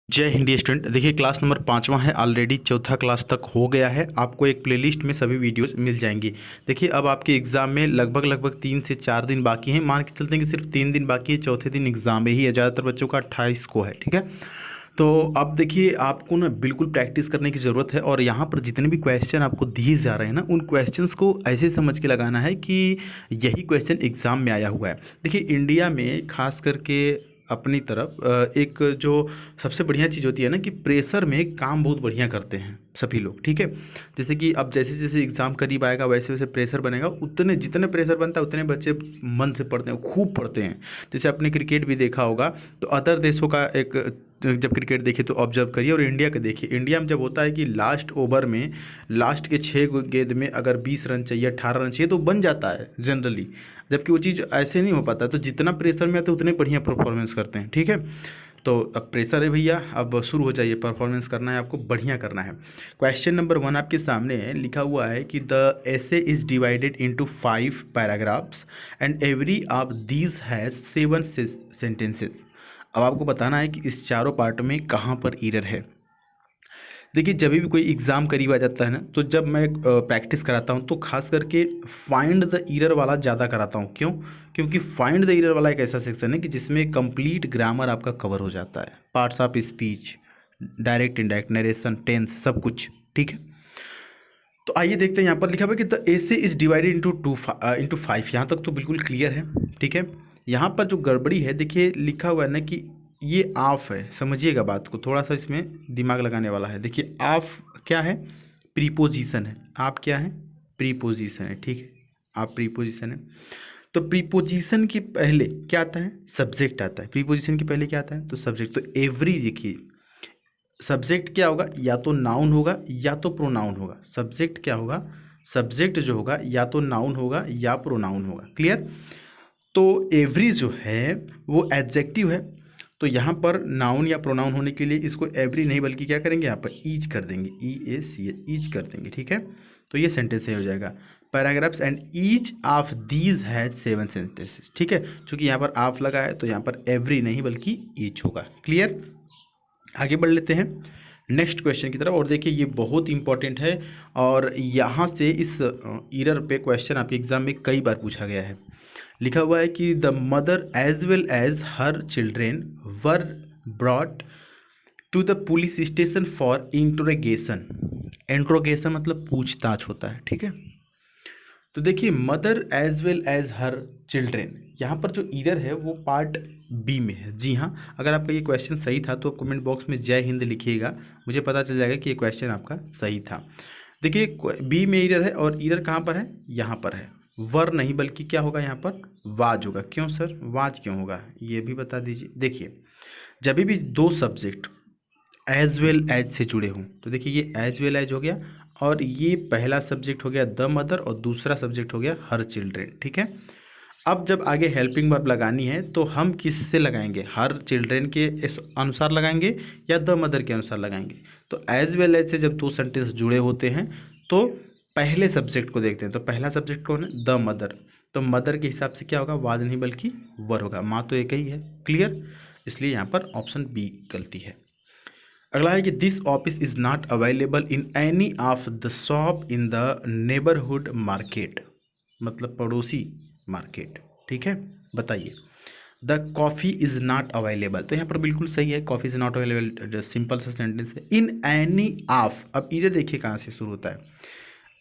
जय हिंद स्टूडेंट। देखिए class number 5वां है, ऑलरेडी चौथा क्लास तक हो गया है। आपको एक प्लेलिस्ट में सभी वीडियोस मिल जाएंगी। देखिए अब आपके एग्ज़ाम में लगभग 3 से 4 दिन बाकी हैं। मान के चलते हैं कि सिर्फ 3 दिन बाकी है, चौथे दिन एग्ज़ाम में ही है। ज़्यादातर बच्चों का 28 को है, ठीक है। तो अब देखिए आपको ना बिल्कुल प्रैक्टिस करने की ज़रूरत है, और यहाँ पर जितने भी क्वेश्चन आपको दिए जा रहे हैं ना, उन क्वेश्चंस को ऐसे समझ के लगाना है कि यही क्वेश्चन एग्ज़ाम में आया हुआ है। देखिए इंडिया में खास करके अपनी तरफ एक जो सबसे बढ़िया चीज़ होती है ना कि प्रेशर में काम बहुत बढ़िया करते हैं सभी लोग, ठीक है। जैसे कि अब जैसे जैसे एग्ज़ाम करीब आएगा वैसे वैसे प्रेशर बनेगा, उतने जितने प्रेशर बनता है उतने बच्चे मन से पढ़ते हैं, खूब पढ़ते हैं। जैसे आपने क्रिकेट भी देखा होगा, तो अदर देशों का एक जब क्रिकेट देखिए तो ऑब्जर्व करिए, और इंडिया के देखिए। इंडिया में जब होता है कि लास्ट ओवर में लास्ट के 6 गेंद में अगर 20 रन चाहिए, 18 रन चाहिए, तो बन जाता है जनरली। जबकि वो चीज़ ऐसे नहीं हो पाता, तो जितना प्रेशर में आते उतने बढ़िया परफॉर्मेंस करते हैं, ठीक है। तो अब प्रेशर है भैया, अब शुरू हो जाइए, परफॉर्मेंस करना है आपको, बढ़िया करना है। क्वेश्चन नंबर 1 आपके सामने है, लिखा हुआ है कि the essay is divided into 5 paragraphs and every of these has 7 sentences. अब आपको बताना है कि इस चारों पार्ट में कहाँ पर एरर है। देखिए जब भी कोई एग्ज़ाम करीब आ जाता है ना, तो जब मैं प्रैक्टिस कराता हूँ तो खास करके फाइंड द एरर वाला ज़्यादा कराता हूँ। क्यों? क्योंकि फाइंड द एरर वाला एक ऐसा सेक्शन है कि जिसमें कंप्लीट ग्रामर आपका कवर हो जाता है, parts of speech, direct indirect, narration, tense, सब कुछ, ठीक है। तो आइए देखते हैं, यहाँ पर लिखा हुआ है कि the essay is divided into 5। यहाँ तक तो बिल्कुल क्लियर है, ठीक है। यहाँ पर जो गड़बड़ी है, देखिए लिखा हुआ है ना कि ये ऑफ है, समझिएगा बात को, थोड़ा सा इसमें दिमाग लगाने वाला है। देखिए ऑफ क्या है? प्रीपोजिशन है। आप क्या है? प्रीपोजिशन है, ठीक है। आप प्रीपोजिशन है। तो प्रीपोजिशन के पहले क्या आता है? सब्जेक्ट आता है। प्रीपोजिशन के पहले क्या आता है? तो सब्जेक्ट। तो एवरी देखिए, सब्जेक्ट क्या होगा? या तो नाउन होगा या तो प्रोनाउन होगा। सब्जेक्ट क्या होगा? सब्जेक्ट जो होगा या तो नाउन होगा या प्रोनाउन होगा। क्लियर? तो एवरी जो है वो एडजेक्टिव है, तो यहाँ पर नाउन या प्रोनाउन होने के लिए इसको एवरी नहीं बल्कि क्या करेंगे, यहाँ पर ईच कर देंगे, EAC, ईच कर देंगे, ठीक है। तो ये सेंटेंस सही हो जाएगा। Paragraphs and each of these has 7 sentences, ठीक है। क्योंकि यहाँ पर ऑफ लगा है तो यहाँ पर एवरी नहीं बल्कि ईच होगा। क्लियर? आगे बढ़ लेते हैं नेक्स्ट क्वेश्चन की तरफ, और देखिए ये बहुत इंपॉर्टेंट है, और यहाँ से इस ईरर पे क्वेश्चन आपके एग्जाम में कई बार पूछा गया है। लिखा हुआ है कि the mother as well as her children were brought to the police station for interrogation. Interrogation मतलब पूछताछ होता है, ठीक है। तो देखिए mother as well as her children, यहाँ पर जो ईरर है वो पार्ट बी में है। जी हाँ, अगर आपका ये क्वेश्चन सही था तो कमेंट बॉक्स में जय हिंद लिखिएगा, मुझे पता चल जाएगा कि ये क्वेश्चन आपका सही था। देखिए बी में ईरर है, और ईरर कहाँ पर है? यहाँ पर है। वर नहीं बल्कि क्या होगा यहाँ पर? वाज होगा। क्यों सर वाज क्यों होगा, ये भी बता दीजिए। देखिए जब भी दो सब्जेक्ट एज वेल एज से जुड़े हों, तो देखिए ये एज वेल एज हो गया, और ये पहला सब्जेक्ट हो गया द मदर, और दूसरा सब्जेक्ट हो गया हर चिल्ड्रेन, ठीक है। अब जब आगे हेल्पिंग वर्ब लगानी है तो हम किससे लगाएंगे? हर चिल्ड्रेन के इस अनुसार लगाएंगे या द मदर के अनुसार लगाएंगे? तो एज वेल एज से जब दो सेंटेंस जुड़े होते हैं तो पहले सब्जेक्ट को देखते हैं। तो पहला सब्जेक्ट कौन है? The mother. तो मदर के हिसाब से क्या होगा? वाज नहीं बल्कि वर होगा। माँ तो एक ही है। क्लियर? इसलिए यहाँ पर ऑप्शन बी गलती है। अगला है कि this office is not available in any of the shop in the neighbourhood market, मतलब पड़ोसी मार्केट, ठीक है। बताइए the coffee is not available, तो यहाँ पर बिल्कुल सही है, coffee is not available, simple सा सेंटेंस है। इन एनी ऑफ, अब इधर देखिए कहाँ से शुरू होता है,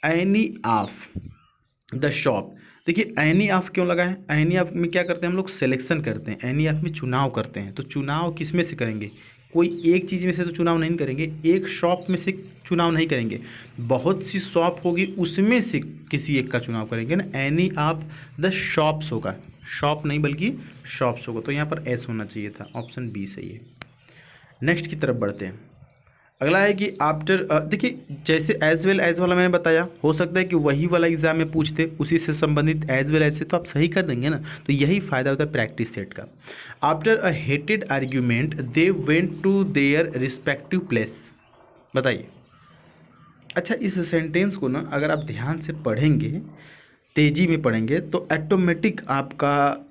एनी ऑफ द शॉप। देखिए एनी ऑफ क्यों लगा है? एनी ऑफ में क्या करते हैं हम लोग? सिलेक्शन करते हैं। एनी ऑफ में चुनाव करते हैं, तो चुनाव किस में से करेंगे? कोई एक चीज़ में से तो चुनाव नहीं करेंगे, एक शॉप में से चुनाव नहीं करेंगे, बहुत सी शॉप होगी उसमें से किसी एक का चुनाव करेंगे ना। एनी ऑफ द शॉप्स होगा, शॉप नहीं बल्कि शॉप्स होगा, तो यहाँ पर एस होना चाहिए था। ऑप्शन बी सही है। नेक्स्ट की तरफ बढ़ते हैं। अगला है कि आफ्टर, देखिए जैसे एज वेल एज वाला मैंने बताया, हो सकता है कि वही वाला एग्जाम में पूछते, उसी से संबंधित एज वेल एज से, तो आप सही कर देंगे ना। तो यही फ़ायदा होता है प्रैक्टिस सेट का। After a heated argument they went to their respective place. बताइए। अच्छा इस सेंटेंस को ना अगर आप ध्यान से पढ़ेंगे, तेज़ी में पढ़ेंगे, तो ऑटोमेटिक आपका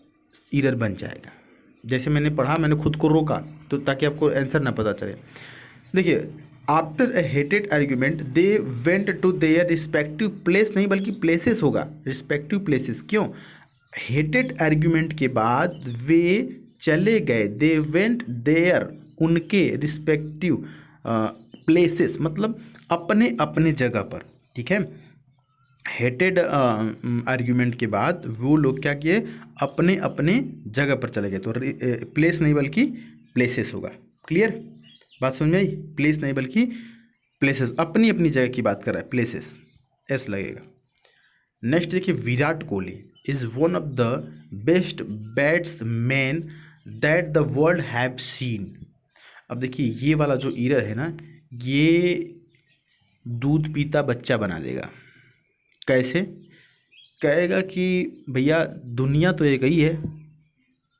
ईरर बन जाएगा। जैसे मैंने पढ़ा, मैंने खुद को रोका तो ताकि आपको आंसर ना पता चले। देखिए, after a heated argument they went to their respective place, नहीं बल्कि प्लेसेस होगा, रिस्पेक्टिव प्लेसेस। क्यों? हेटेड आर्ग्यूमेंट के बाद वे चले गए, दे वेंट देयर, उनके रिस्पेक्टिव प्लेसेस मतलब अपने अपने जगह पर, ठीक है। हेटेड आर्ग्यूमेंट के बाद वो लोग क्या किए, अपने अपने जगह पर चले गए। तो प्लेस नहीं बल्कि प्लेसेस होगा। क्लियर? बात समझ में आई? प्लेस नहीं बल्कि प्लेसेस, अपनी अपनी जगह की बात कर रहा है, प्लेसेस, एस लगेगा। नेक्स्ट देखिए, Virat Kohli is one of the best batsman that the world have seen. अब देखिए, ये वाला जो ईरर है ना, ये दूध पीता बच्चा बना देगा। कैसे? कहेगा कि भैया दुनिया तो एक ही है,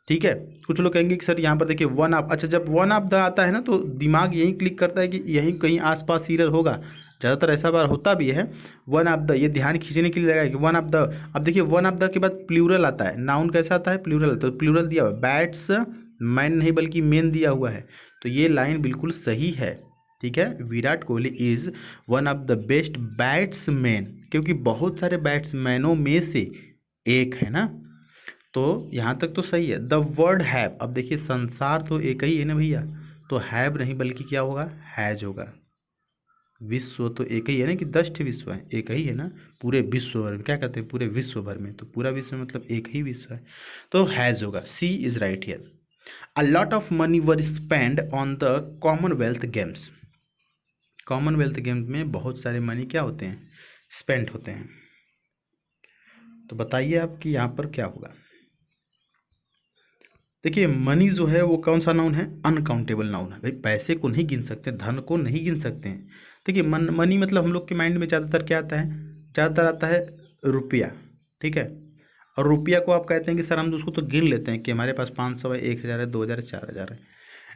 ठीक है। कुछ लोग कहेंगे कि सर यहाँ पर देखिए वन ऑफ, अच्छा जब वन ऑफ द आता है ना तो दिमाग यहीं क्लिक करता है कि यहीं कहीं आसपास ईरर होगा। ज़्यादातर ऐसा बार होता भी है। वन ऑफ द, ये ध्यान खींचने के लिए लगाया कि वन ऑफ द। अब देखिए वन ऑफ द के बाद प्लूरल आता है, नाउन कैसा आता है? प्लूरल। तो प्लूरल दिया हुआ है, बैट्स मैन नहीं बल्कि मेन दिया हुआ है, तो ये लाइन बिल्कुल सही है, ठीक है। Virat Kohli is one of the best batsman, क्योंकि बहुत सारे बैट्समैनों में से एक है ना, तो यहाँ तक तो सही है। द वर्ल्ड हैव, अब देखिए संसार तो एक ही है ना भैया, तो हैव नहीं बल्कि क्या होगा? हैज होगा। विश्व तो एक ही है ना, कि 10 विश्व है, एक ही है ना पूरे विश्व भर में। क्या कहते हैं? पूरे विश्व भर में, तो पूरा विश्व मतलब एक ही विश्व है, तो हैज होगा। She is right here. A lot of money were spent on the Commonwealth Games. Commonwealth Games में बहुत सारे मनी क्या होते हैं? स्पेंड होते हैं। तो बताइए आप कि यहाँ पर क्या होगा। देखिए, मनी जो है वो कौन सा नाउन है? अनकाउंटेबल नाउन है भाई। पैसे को नहीं गिन सकते, धन को नहीं गिन सकते हैं। देखिए मनी मतलब हम लोग के माइंड में ज़्यादातर क्या आता है? ज़्यादातर आता है रुपया, ठीक है। और रुपया को आप कहते हैं कि सर हम उसको तो गिन लेते हैं कि हमारे पास 500 है, 1000 है, 2000 है, 4000 है।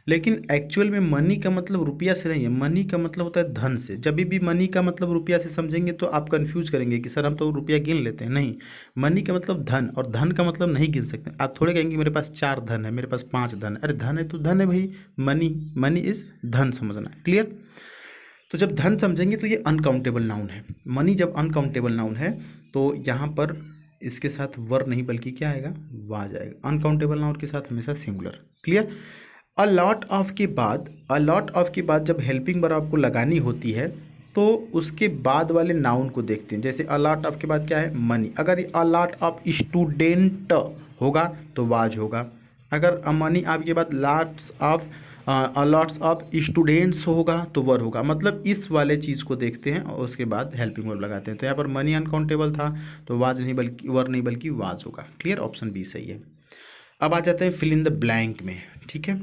लेकिन एक्चुअल में मनी का मतलब रुपया से नहीं है, मनी का मतलब होता है धन से। जब भी मनी का मतलब रुपया से समझेंगे तो आप कंफ्यूज करेंगे कि सर हम तो रुपया गिन लेते हैं, नहीं। मनी का मतलब धन, और धन का मतलब नहीं गिन सकते। आप थोड़े कहेंगे मेरे पास 4 धन है, मेरे पास 5 धन है। अरे धन है तो धन है भाई, मनी, मनी इज धन, समझना। क्लियर? तो जब धन समझेंगे तो ये अनकाउंटेबल नाउन है। मनी जब अनकाउंटेबल नाउन है तो यहाँ पर इसके साथ वर नहीं बल्कि क्या आएगा? वा जाएगा। अनकाउंटेबल नाउन के साथ हमेशा singular. Clear? A lot of के बाद, अ लॉट ऑफ के बाद जब हेल्पिंग वर्ब आपको लगानी होती है तो उसके बाद वाले नाउन को देखते हैं। जैसे अ लॉट ऑफ के बाद क्या है? मनी। अगर अ लॉट ऑफ स्टूडेंट होगा तो वाज होगा। अगर मनी आपके बाद lots of, lots of students होगा तो वर होगा। मतलब इस वाले चीज़ को देखते हैं और उसके बाद हेल्पिंग वर्ब लगाते हैं। तो यहाँ पर मनी अनकाउंटेबल था तो वाज नहीं बल्कि, वर नहीं बल्कि वाज होगा। क्लियर? ऑप्शन बी सही है। अब आ जाते हैं फिल इन द ब्लैंक में, ठीक है।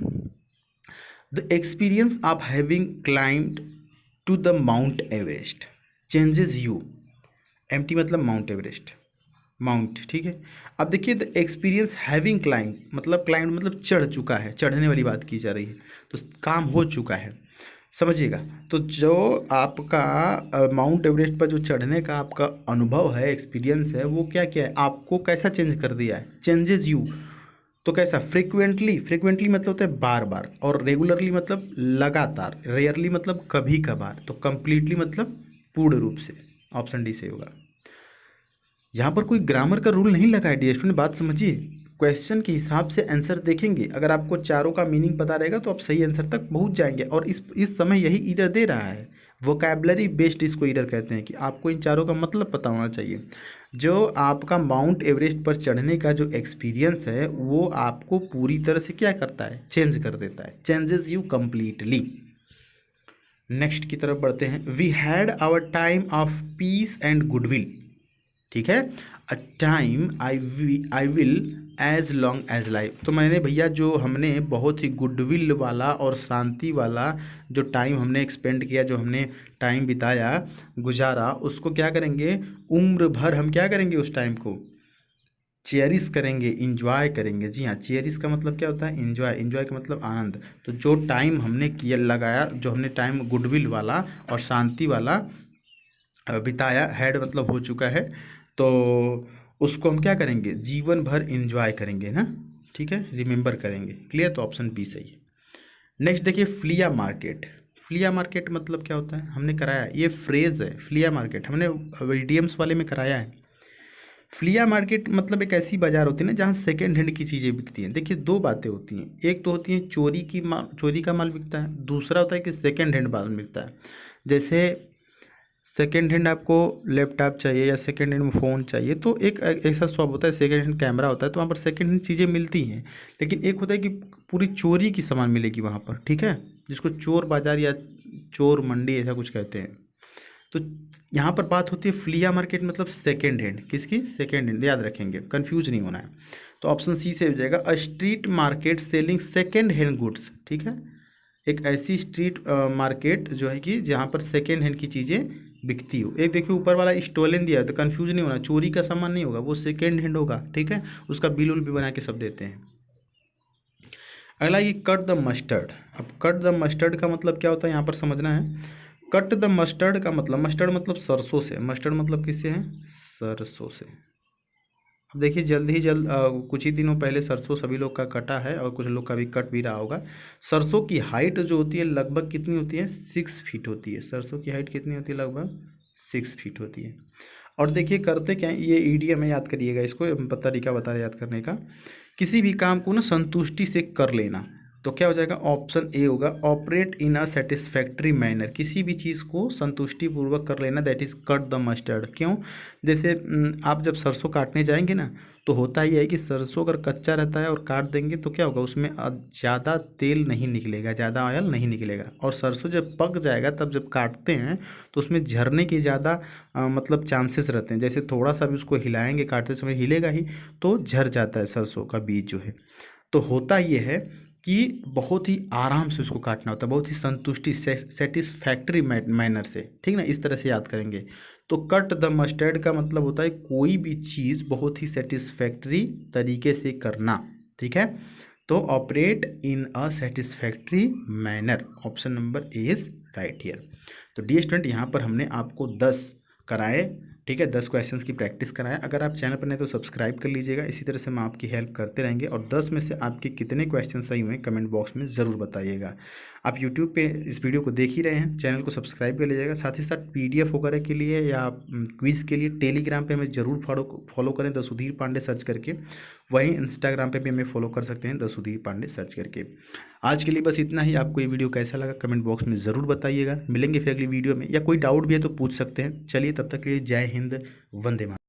The experience of having climbed to the Mount Everest changes you. Empty मतलब माउंट एवरेस्ट, माउंट, ठीक है। अब देखिए द एक्सपीरियंस हैविंग क्लाइंब मतलब, क्लाइंब मतलब चढ़ चुका है, चढ़ने वाली बात की जा रही है, तो काम हो चुका है, समझिएगा। तो जो आपका माउंट एवरेस्ट पर जो चढ़ने का आपका अनुभव है, एक्सपीरियंस है, वो क्या क्या है? आपको कैसा चेंज कर दिया है? Changes you. तो कैसा? फ्रिक्वेंटली, फ्रिक्वेंटली मतलब होता है बार बार, और रेगुलरली मतलब लगातार, रेयरली मतलब कभी कभार, तो कंप्लीटली मतलब पूर्ण रूप से। ऑप्शन डी सही होगा। यहाँ पर कोई ग्रामर का रूल नहीं लगा है डियर स्टूडेंट, बात समझिए। क्वेश्चन के हिसाब से आंसर देखेंगे। अगर आपको चारों का मीनिंग पता रहेगा तो आप सही आंसर तक पहुँच जाएंगे। और इस समय यही ईरर दे रहा है, वोकैबलरी बेस्ड इसको ईरर कहते हैं, कि आपको इन चारों का मतलब पता होना चाहिए। जो आपका माउंट एवरेस्ट पर चढ़ने का जो एक्सपीरियंस है वो आपको पूरी तरह से क्या करता है? चेंज कर देता है, चेंजेस यू कम्प्लीटली। नेक्स्ट की तरफ बढ़ते हैं। We had our time of peace and goodwill, ठीक है। A time I will as long as life. तो मैंने भैया जो हमने बहुत ही गुडविल वाला और शांति वाला जो टाइम हमने एक्सपेंड किया, जो हमने टाइम बिताया, गुजारा, उसको क्या करेंगे? उम्र भर हम क्या करेंगे? उस टाइम को चेरिश करेंगे, इंजॉय करेंगे। जी हाँ, चेरिश का मतलब क्या होता है? इंजॉय, इंजॉय का मतलब आनंद। तो जो टाइम हमने किया, लगाया, जो हमने टाइम गुडविल वाला और शांति वाला बिताया, हैड मतलब हो चुका है, तो उसको हम क्या करेंगे? जीवन भर इंजॉय करेंगे ना, ठीक है, रिमेंबर करेंगे। क्लियर, तो ऑप्शन बी सही है। नेक्स्ट देखिए फ्लिया मार्केट। फ्लिया मार्केट मतलब क्या होता है, हमने कराया, ये फ्रेज है फ्लिया मार्केट, हमने ईडीएम्स वाले में कराया है। फ्लिया मार्केट मतलब एक ऐसी बाज़ार होती है ना जहाँ सेकेंड हैंड की चीज़ें बिकती हैं। देखिए दो बातें होती हैं, एक तो होती है चोरी की माल, चोरी का माल बिकता है, दूसरा होता है कि सेकेंड हैंड माल मिलता है। जैसे सेकेंड हैंड आपको लैपटॉप चाहिए या सेकेंड हैंड फ़ोन चाहिए, तो एक ऐसा शॉप होता है, सेकेंड हैंड कैमरा होता है, तो वहाँ पर सेकेंड हैंड चीज़ें मिलती हैं। लेकिन एक होता है कि पूरी चोरी की सामान मिलेगी वहाँ पर, ठीक है, जिसको चोर बाज़ार या चोर मंडी ऐसा कुछ कहते हैं। तो यहाँ पर बात होती है फ्लिया मार्केट मतलब सेकेंड हैंड, किसकी, सेकेंड हैंड, याद रखेंगे, कंफ्यूज नहीं होना है। तो ऑप्शन सी से हो जाएगा, a street market selling second hand goods. ठीक है, एक ऐसी स्ट्रीट मार्केट जो है कि जहाँ पर सेकेंड हैंड की चीज़ें बिकती हो। एक देखिए ऊपर वाला स्टोलन दिया है, तो कंफ्यूज नहीं होना, चोरी का सामान नहीं होगा, वो सेकेंड हैंड होगा। ठीक है, उसका बिल उल भी बना के सब देते हैं। अगला ये कट द मस्टर्ड। अब कट द मस्टर्ड का मतलब क्या होता है यहाँ पर समझना है। कट द मस्टर्ड का मतलब, मस्टर्ड मतलब सरसों से, मस्टर्ड मतलब किससे है, सरसों से। अब देखिए जल्द ही जल्द कुछ ही दिनों पहले सरसों सभी लोग का कटा है और कुछ लोग का भी कट भी रहा होगा। सरसों की हाइट जो होती है लगभग कितनी होती है, 6 फीट होती है। सरसों की हाइट कितनी होती है, लगभग 6 फीट होती है। और देखिए करते क्या है, ये ईडीएम है, याद करिएगा इसको, तरीका बता रहे याद करने का। किसी भी काम को ना संतुष्टि से कर लेना, तो क्या हो जाएगा, ऑप्शन ए होगा, operate in a satisfactory manner. किसी भी चीज़ को संतुष्टिपूर्वक कर लेना, that is cut the mustard. क्यों, जैसे आप जब सरसों काटने जाएंगे ना, तो होता ही है कि सरसों अगर कच्चा रहता है और काट देंगे तो क्या होगा, उसमें ज़्यादा तेल नहीं निकलेगा, ज़्यादा ऑयल नहीं निकलेगा। और सरसों जब पक जाएगा तब जब काटते हैं तो उसमें झरने के ज़्यादा मतलब चांसेस रहते हैं। जैसे थोड़ा सा भी उसको हिलाएंगे, काटते समय हिलेगा ही, तो झर जाता है सरसों का बीज जो है। तो होता ये है कि बहुत ही आराम से उसको काटना होता है, बहुत ही संतुष्टि सेटिस्फैक्ट्री मैनर से। ठीक ना, इस तरह से याद करेंगे। तो कट द मस्टर्ड का मतलब होता है कोई भी चीज़ बहुत ही सेटिस्फैक्ट्री तरीके से करना। ठीक है, तो operate in a satisfactory manner, option number A is right here. तो डी स्टूडेंट, यहाँ पर हमने आपको 10 कराए, ठीक है, 10 क्वेश्चंस की प्रैक्टिस कराएं। अगर आप चैनल पर नए तो सब्सक्राइब कर लीजिएगा, इसी तरह से हम आपकी हेल्प करते रहेंगे। और 10 में से आपके कितने क्वेश्चन सही हुए कमेंट बॉक्स में ज़रूर बताइएगा। आप यूट्यूब पे इस वीडियो को देख ही रहे हैं, चैनल को सब्सक्राइब कर लीजिएगा। साथ ही साथ पीडीएफ वगैरह के लिए या क्विज़ के लिए टेलीग्राम पे हमें ज़रूर फॉलो करें, द सुधीर पांडे सर्च करके। वहीं इंस्टाग्राम पे भी हमें फॉलो कर सकते हैं, द सुधीर पांडे सर्च करके। आज के लिए बस इतना ही। आपको ये वीडियो कैसा लगा कमेंट बॉक्स में ज़रूर बताइएगा। मिलेंगे फिर अगली वीडियो में, या कोई डाउट भी है तो पूछ सकते हैं। चलिए तब तक के लिए जय हिंद, वंदे मातरम।